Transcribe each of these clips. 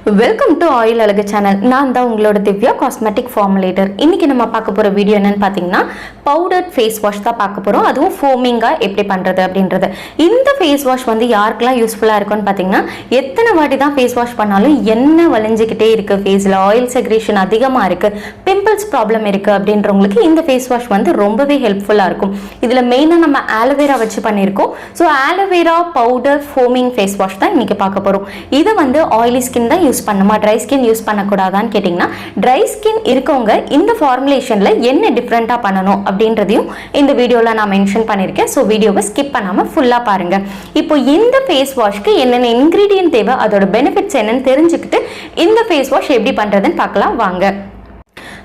Welcome to oil அழகு channel. நான் தான் உங்களோட திவ்யா, காஸ்மெட்டிக் ஃபார்முலேட்டர். இன்னைக்கு நம்ம பார்க்க போகிற வீடியோ என்னன்னு பார்த்தீங்கன்னா பவுடர் ஃபேஸ் வாஷ் தான் பார்க்க போகிறோம். அதுவும் ஃபோமிங்காக எப்படி பண்ணுறது அப்படின்றது. இந்த ஃபேஸ் வாஷ் வந்து யாருக்கெல்லாம் யூஸ்ஃபுல்லாக இருக்கும்னு பார்த்தீங்கன்னா, எத்தனை வாட்டி தான் ஃபேஸ் வாஷ் பண்ணாலும் எண்ணெய் வலிஞ்சிக்கிட்டே இருக்குது, ஃபேஸில் ஆயில் செக்ரேஷன் அதிகமாக இருக்குது, பிம்பிள்ஸ் ப்ராப்ளம் இருக்குது அப்படின்றவங்களுக்கு இந்த ஃபேஸ் வாஷ் வந்து ரொம்பவே ஹெல்ப்ஃபுல்லாக இருக்கும். இதில் மெயினாக நம்ம ஆலோவேரா வச்சு பண்ணியிருக்கோம். So aloe vera powder foaming face wash தான் இன்றைக்கி பார்க்க போகிறோம். இது வந்து ஆயிலி ஸ்கின் தான் யூஸ் பண்ணுமா, ட்ரை ஸ்கின் யூஸ் பண்ணக்கூடாதான்னு கேட்டிங்கன்னா, ட்ரை ஸ்கின் இருக்கவங்க இந்த ஃபார்முலேஷனில் என்ன டிஃப்ரெண்ட்டாக பண்ணணும் அப்படின்றதையும் இந்த வீடியோவில் நான் மென்ஷன் பண்ணியிருக்கேன். ஸோ வீடியோவை ஸ்கிப் பண்ணாமல் ஃபுல்லாக பாருங்கள். இப்போ இந்த ஃபேஸ் வாஷ்க்கு என்னென்ன இன்க்ரீடியன்ட் தேவை, அதோட பெனிஃபிட்ஸ் என்னன்னு தெரிஞ்சுக்கிட்டு இந்த ஃபேஸ் வாஷ் எப்படி பண்ணுறதுன்னு பார்க்கலாம் வாங்க.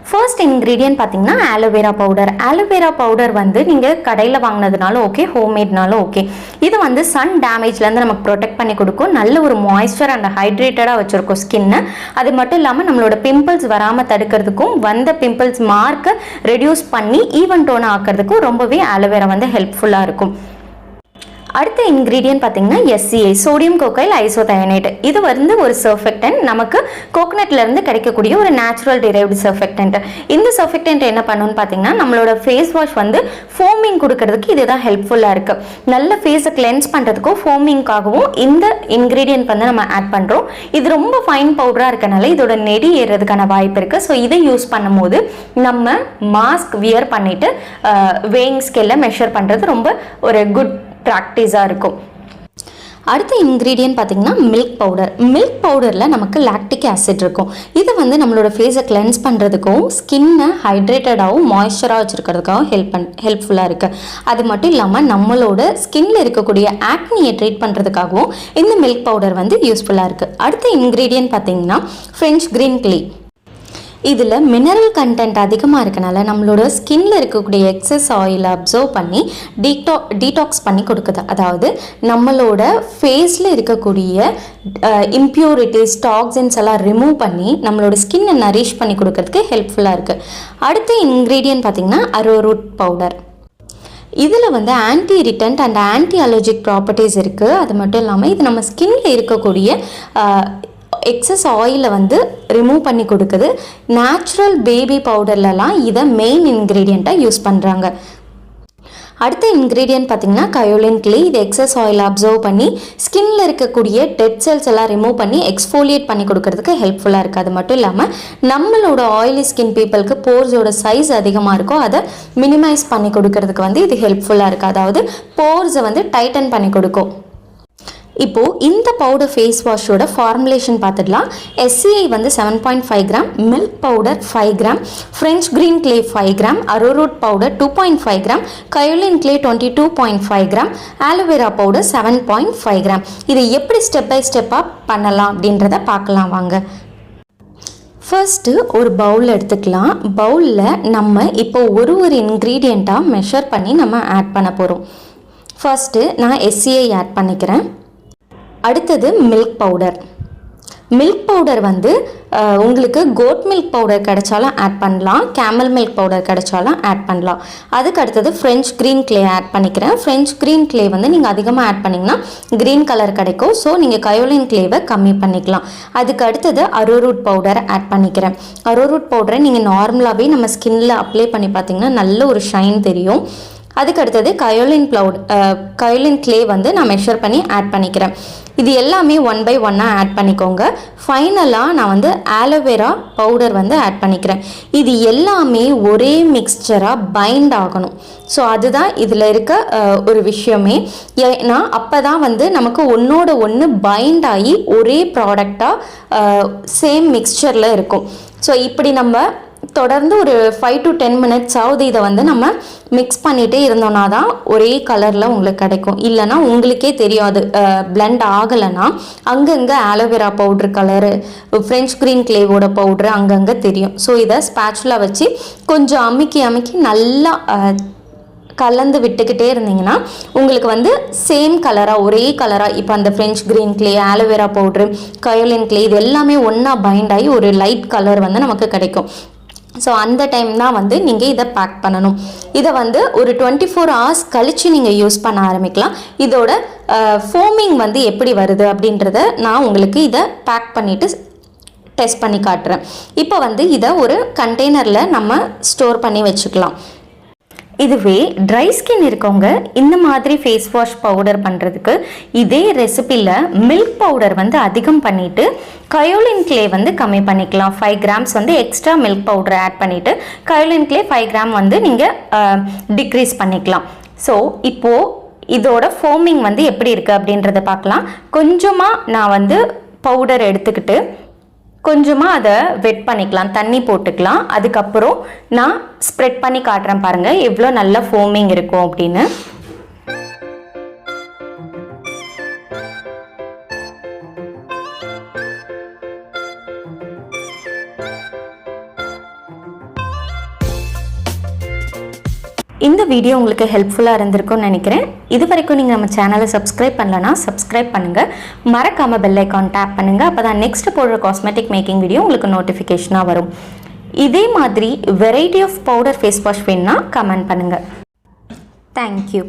ஃபர்ஸ்ட் இன்க்ரீடியன்ட் பார்த்தீங்கன்னா ஆலோவேரா பவுடர். ஆலோவேரா பவுடர் வந்து நீங்கள் கடையில் வாங்கினதுனாலும் ஓகே, ஹோம்மேட்னாலும் ஓகே. இது வந்து சன் டேமேஜ்லேருந்து நமக்கு ப்ரொடெக்ட் பண்ணி கொடுக்கும். நல்ல ஒரு மாய்ஸ்சர் அண்ட் ஹைட்ரேட்டடாக வச்சுருக்கோம் ஸ்கின்னை. அது மட்டும் இல்லாமல் நம்மளோட பிம்பிள்ஸ் வராமல் தடுக்கிறதுக்கும், வந்த பிம்பிள்ஸ் மார்க்கை ரெடியூஸ் பண்ணி ஈவன் டோன் ஆக்கிறதுக்கும் ரொம்பவே ஆலோவேரா வந்து ஹெல்ப்ஃபுல்லாக இருக்கும். அடுத்த இன்க்ரீடியன்ட் பார்த்தீங்கன்னா SCA, சோடியம் கோகைல் ஐசோதயனேட். இது வந்து ஒரு சர்ஃபெக்டன்ட், நமக்கு கோகனட்லேருந்து கிடைக்கக்கூடிய ஒரு நேச்சுரல் டிரைவ்டு சர்ஃபெக்டன்ட். இந்த சர்ஃபெக்டன்ட் என்ன பண்ணணும்னு பார்த்தீங்கன்னா, நம்மளோட ஃபேஸ் வாஷ் வந்து ஃபோமிங் கொடுக்கறதுக்கு இதுதான் ஹெல்ப்ஃபுல்லாக இருக்குது. நல்ல ஃபேஸை கிளென்ஸ் பண்ணுறதுக்கும் ஃபோமிங்காகவும் இந்த இன்க்ரீடியன்ட் வந்து நம்ம ஆட் பண்ணுறோம். இது ரொம்ப ஃபைன் பவுடராக இருக்கனால இதோட நெடி ஏறுறதுக்கான வாய்ப்பு இருக்குது. ஸோ இதை யூஸ் பண்ணும்போது நம்ம மாஸ்க் வியர் பண்ணிவிட்டு வேயிங் ஸ்கேலில் மெஷர் பண்ணுறது ரொம்ப ஒரு குட் ப்ராக்டிஸாக இருக்கும். அடுத்த இன்க்ரீடியன்ட் பார்த்தீங்கன்னா மில்க் பவுடர். மில்க் பவுடரில் நமக்கு லாக்டிக் ஆசிட் இருக்கும். இது வந்து நம்மளோட ஃபேஸை கிளென்ஸ் பண்ணுறதுக்கும், ஸ்கின்னை ஹைட்ரேட்டடாகவும் மாய்ஸ்சராக வச்சுருக்கிறதுக்காகவும் ஹெல்ப்ஃபுல்லாக இருக்குது. அது மட்டும் இல்லாமல் நம்மளோட ஸ்கின்னில் இருக்கக்கூடிய ஆக்னியை ட்ரீட் பண்ணுறதுக்காகவும் இந்த மில்க் பவுடர் வந்து யூஸ்ஃபுல்லாக இருக்குது. அடுத்த இன்க்ரீடியன்ட் பார்த்தீங்கன்னா ஃப்ரெஞ்ச் க்ரீன் கிளே. இதில் மினரல் கண்டென்ட் அதிகமாக இருக்கனால நம்மளோட ஸ்கின்ல இருக்கக்கூடிய எக்ஸஸ் ஆயிலை அப்சர்வ் பண்ணி டீடாக்ஸ் பண்ணி கொடுக்குது. அதாவது நம்மளோட ஃபேஸில் இருக்கக்கூடிய இம்ப்யூரிட்டிஸ், டாக்ஸின்ஸ் எல்லாம் ரிமூவ் பண்ணி நம்மளோட ஸ்கின்னை நரிஷ் பண்ணி கொடுக்கறதுக்கு ஹெல்ப்ஃபுல்லாக இருக்குது. அடுத்த இன்க்ரீடியன்ட் பார்த்திங்கன்னா அரோரூட் பவுடர். இதில் வந்து anti irritant and anti allergic properties இருக்குது. அது மட்டும் இல்லாமல் இது நம்ம ஸ்கின்ல இருக்கக்கூடிய எக்ஸஸ் ஆயிலை வந்து ரிமூவ் பண்ணி கொடுக்குது. நேச்சுரல் பேபி பவுடர்லலாம் இதை மெயின் இன்க்ரீடியண்ட்டாக யூஸ் பண்ணுறாங்க. அடுத்த இன்க்ரீடியன்ட் பார்த்திங்கன்னா கயோலின் கிளே. இது எக்ஸஸ் ஆயில் அப்சர்வ் பண்ணி ஸ்கின்ல இருக்கக்கூடிய டெட் செல்ஸ் எல்லாம் ரிமூவ் பண்ணி எக்ஸ்ஃபோலியேட் பண்ணி கொடுக்கறதுக்கு ஹெல்ப்ஃபுல்லாக இருக்குது. அது மட்டும் இல்லாமல் நம்மளோட ஆயிலி ஸ்கின் பீப்புளுக்கு போர்ஸோட சைஸ் அதிகமாக இருக்கும், அதை மினிமைஸ் பண்ணி கொடுக்கறதுக்கு வந்து இது ஹெல்ப்ஃபுல்லாக இருக்குது. அதாவது போர்ஸை வந்து டைட்டன் பண்ணி கொடுக்கும். இப்போது இந்த பவுடர் ஃபேஸ் வாஷோட ஃபார்முலேஷன் பார்த்துடலாம். SCA வந்து 7.5 gram, milk powder 5 gram, French green clay 5 gram, arrowroot powder 2.5 gram, kaolin clay 22.5 gram, aloe vera powder 7.5 gram. இதை எப்படி ஸ்டெப் பை ஸ்டெப்பாக பண்ணலாம் அப்படின்றத பார்க்கலாம் வாங்க. ஃபர்ஸ்ட்டு ஒரு பவுல் எடுத்துக்கலாம். பவுலில் நம்ம இப்போ ஒரு இன்க்ரீடியண்ட்டாக மெஷர் பண்ணி நம்ம ஆட் பண்ண போகிறோம். ஃபர்ஸ்ட்டு நான் SCA ஆட் பண்ணிக்கிறேன். அடுத்தது மில்க் பவுடர். மில்க் பவுடர் வந்து உங்களுக்கு கோட் மில்க் பவுடர் கிடைச்சாலும் ஆட் பண்ணலாம், கேமல் மில்க் பவுடர் கிடைச்சாலும் ஆட் பண்ணலாம். அதுக்கு அடுத்தது ஃப்ரெஞ்ச் க்ரீன் கிளே ஆட் பண்ணிக்கிறேன். ஃப்ரெஞ்ச் க்ரீன் கிளே வந்து நீங்கள் அதிகமாக ஆட் பண்ணிங்கன்னா க்ரீன் கலர் கிடைக்கும். ஸோ நீங்கள் கயோலின் கிளேவை கம்மி பண்ணிக்கலாம். அதுக்கு அடுத்தது அரோரூட் பவுடர் ஆட் பண்ணிக்கிறேன். அரோரூட் பவுடரை நீங்கள் நார்மலாகவே நம்ம ஸ்கின்னில் அப்ளை பண்ணி பார்த்தீங்கன்னா நல்ல ஒரு ஷைன் தெரியும். அதுக்கு அடுத்தது கயோலின் கிளே வந்து நான் மெஷர் பண்ணி ஆட் பண்ணிக்கிறேன். இது எல்லாமே 1 by 1 ஆட் பண்ணிக்கோங்க. ஃபைனலாக நான் வந்து ஆலோவேரா பவுடர் வந்து ஆட் பண்ணிக்கிறேன். இது எல்லாமே ஒரே மிக்ஸ்சராக பைண்ட் ஆகணும். ஸோ அதுதான் இதில் இருக்க ஒரு விஷயமே. ஏன்னா அப்போ தான் வந்து நமக்கு ஒன்றோட ஒன்று பைண்ட் ஆகி ஒரே ப்ராடக்டாக சேம் மிக்ஸ்சரில் இருக்கும். ஸோ இப்படி நம்ம தொடர்ந்து ஒரு 5 to 10 minutes ஆகுது இதை வந்து நம்ம மிக்ஸ் பண்ணிகிட்டே இருந்தோம்னா தான் ஒரே கலரில் உங்களுக்கு கிடைக்கும். இல்லைனா உங்களுக்கே தெரியாது, பிளெண்ட் ஆகலைன்னா அங்கங்கே aloe vera powder colour, French green கிளேவோட பவுட்ரு அங்கங்கே தெரியும். ஸோ இதை ஸ்பேச்சுலா வச்சு கொஞ்சம் அமுக்கி நல்லா கலந்து விட்டுக்கிட்டே இருந்தீங்கன்னா உங்களுக்கு வந்து சேம் கலராக, ஒரே கலராக, இப்போ அந்த French green clay, aloe vera powder, kaolin clay இது எல்லாமே ஒன்றா பைண்ட் ஆகி ஒரு லைட் கலர் வந்து நமக்கு கிடைக்கும். ஸோ அந்த டைம் தான் வந்து நீங்கள் இதை பேக் பண்ணணும். இதை வந்து ஒரு 24 hours கழித்து நீங்கள் யூஸ் பண்ண ஆரம்பிக்கலாம். இதோட ஃபோமிங் வந்து எப்படி வருது அப்படின்றத நான் உங்களுக்கு இதை பேக் பண்ணிவிட்டு டெஸ்ட் பண்ணி காட்டுறேன். இப்போ வந்து இதை ஒரு கண்டெய்னரில் நம்ம ஸ்டோர் பண்ணி வச்சுக்கலாம். இதுவே ட்ரை ஸ்கின் இருக்கவங்க இந்த மாதிரி ஃபேஸ் வாஷ் பவுடர் பண்ணுறதுக்கு இதே ரெசிபியில் மில்க் பவுடர் வந்து அதிகம் பண்ணிவிட்டு கயோலின் கிளே வந்து கம்மி பண்ணிக்கலாம். 5 கிராம்ஸ் வந்து எக்ஸ்ட்ரா மில்க் பவுடர் ஆட் பண்ணிவிட்டு கயோலின் கிளே 5 கிராம் வந்து நீங்கள் டிக்ரீஸ் பண்ணிக்கலாம். ஸோ இப்போது இதோட ஃபோமிங் வந்து எப்படி இருக்குது அப்படின்றத பார்க்கலாம். கொஞ்சமாக நான் வந்து பவுடர் எடுத்துக்கிட்டு கொஞ்சமாக அதை வெட் பண்ணிக்கலாம், தண்ணி போட்டுக்கலாம். அதுக்கப்புறம் நான் ஸ்ப்ரெட் பண்ணி காட்டுறேன் பாருங்கள் எவ்வளோ நல்ல ஃபோமிங் இருக்கும் அப்படின்னு. இந்த வீடியோ உங்களுக்கு ஹெல்ப்ஃபுல்லாக இருந்திருக்கும்னு நினைக்கிறேன். இது வரைக்கும் நீங்கள் நம்ம சேனலை சப்ஸ்கிரைப் பண்ணலன்னா சப்ஸ்கிரைப் பண்ணுங்கள், மறக்காமல் பெல் ஐக்கான் டேப் பண்ணுங்கள். அப்போ தான் நெக்ஸ்ட் போடுற காஸ்மெட்டிக் மேக்கிங் வீடியோ உங்களுக்கு நோட்டிஃபிகேஷனாக வரும். இதே மாதிரி variety of powder face wash வேணுன்னா கமெண்ட் பண்ணுங்கள். தேங்க்யூ.